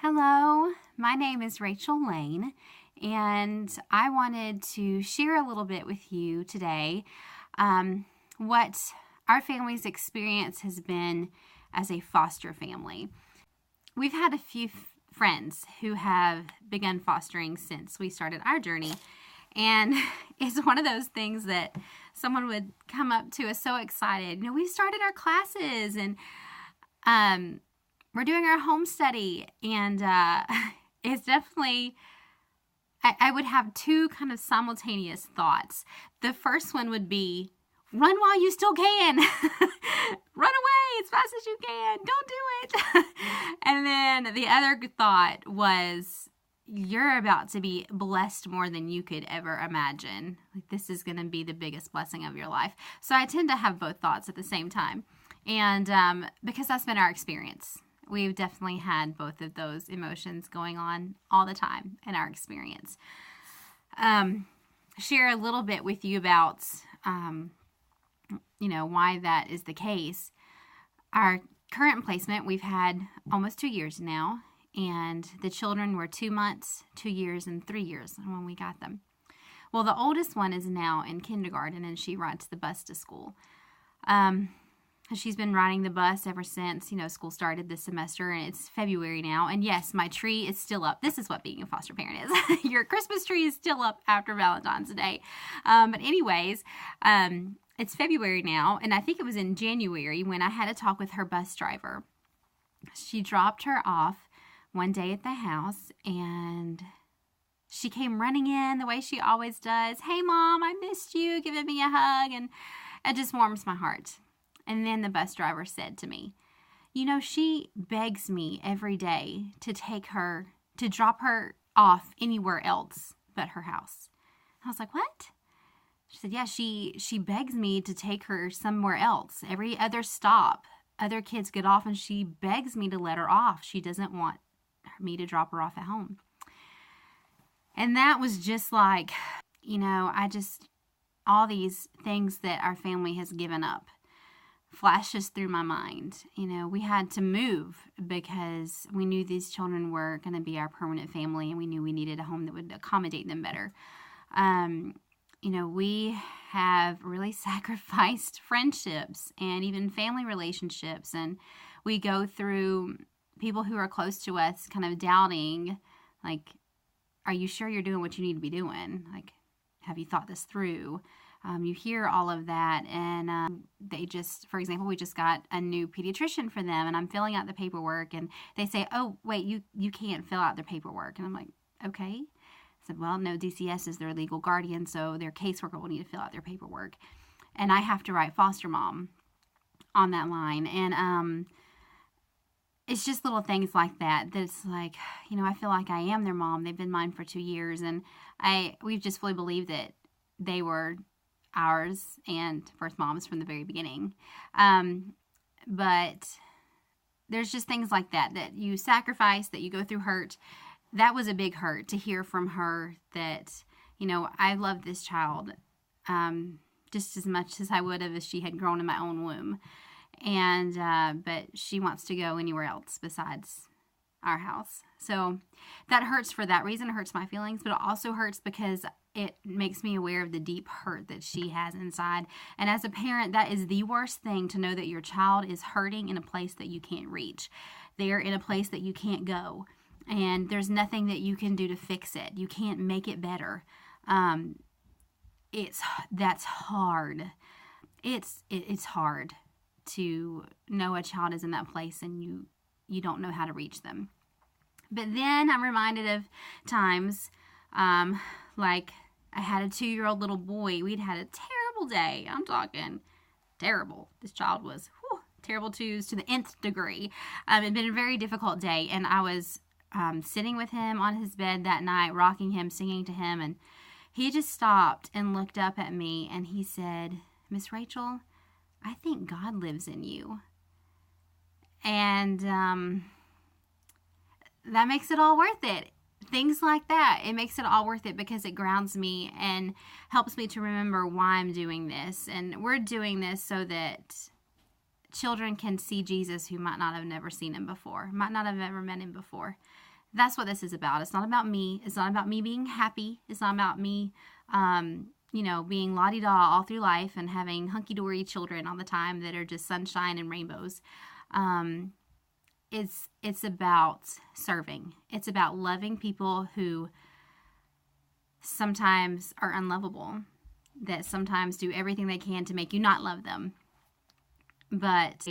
Hello, my name is Rachel Lane, and I wanted to share a little bit with you today what our family's experience has been as a foster family. We've had a few friends who have begun fostering since we started our journey, and it's one of those things that someone would come up to us so excited. We started our classes, and we're doing our home study, and it's definitely, I would have two kind of simultaneous thoughts. The first one would be, run while you still can. Run away as fast as you can. Don't do it. And then the other thought was, you're about to be blessed more than you could ever imagine. Like, this is going to be the biggest blessing of your life. So I tend to have both thoughts at the same time. And because that's been our experience. We've definitely had both of those emotions going on all the time in our experience. Share a little bit with you about, why that is the case. Our current placement, we've had almost 2 years now, and the children were 2 months, 2 years, and 3 years when we got them. Well, the oldest one is now in kindergarten, and she rides the bus to school. She's been riding the bus ever since, school started this semester, and it's February now. And yes, my tree is still up. This is what being a foster parent is. Your Christmas tree is still up after Valentine's Day. But anyways, it's February now, and I think it was in January when I had a talk with her bus driver. She dropped her off one day at the house, and she came running in the way she always does. Hey, Mom, I missed you, giving me a hug, and it just warms my heart. And then the bus driver said to me, she begs me every day to drop her off anywhere else but her house. I was like, what? She said, yeah, she begs me to take her somewhere else. Every other stop, other kids get off, and she begs me to let her off. She doesn't want me to drop her off at home. And that was just like, all these things that our family has given up flashes through my mind. We had to move because we knew these children were going to be our permanent family, and we knew we needed a home that would accommodate them better. We have really sacrificed friendships and even family relationships, and we go through people who are close to us kind of doubting, like, are you sure you're doing what you need to be doing? Like, have you thought this through? You hear all of that, and for example, we just got a new pediatrician for them, and I'm filling out the paperwork, and they say, oh, wait, you can't fill out their paperwork. And I'm like, okay. I said, well, no, DCS is their legal guardian, so their caseworker will need to fill out their paperwork. And I have to write foster mom on that line. And it's just little things like that that's like, I feel like I am their mom. They've been mine for 2 years, and we've just fully believed that they were ours and first moms from the very beginning. But there's just things like that you sacrifice, that you go through hurt. That was a big hurt to hear from her that, I love this child just as much as I would have if she had grown in my own womb. And but she wants to go anywhere else besides our house. So that hurts for that reason. It hurts my feelings, but it also hurts because it makes me aware of the deep hurt that she has inside. And as a parent, that is the worst thing, to know that your child is hurting in a place that you can't reach. They're in a place that you can't go. And there's nothing that you can do to fix it. You can't make it better. That's hard. It's hard to know a child is in that place and you don't know how to reach them. But then I'm reminded of times, like I had a 2-year-old little boy. We'd had a terrible day. I'm talking terrible. This child was terrible to the nth degree. It had been a very difficult day, and I was sitting with him on his bed that night, rocking him, singing to him, and he just stopped and looked up at me, and he said, Miss Rachel, I think God lives in you. And that makes it all worth it. Things like that, it makes it all worth it because it grounds me and helps me to remember why I'm doing this. And we're doing this so that children can see Jesus who might not have never seen him before, might not have ever met him before. That's what this is about. It's not about me. It's not about me being happy. It's not about me, being la-di-da all through life and having hunky-dory children all the time that are just sunshine and rainbows. It's about serving. It's about loving people who sometimes are unlovable, that sometimes do everything they can to make you not love them. But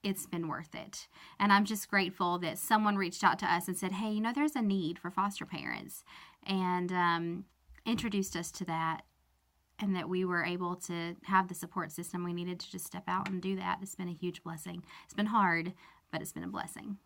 it's been worth it. And I'm just grateful that someone reached out to us and said, hey, there's a need for foster parents, and introduced us to that, and that we were able to have the support system we needed to just step out and do that. It's been a huge blessing. It's been hard, but it's been a blessing.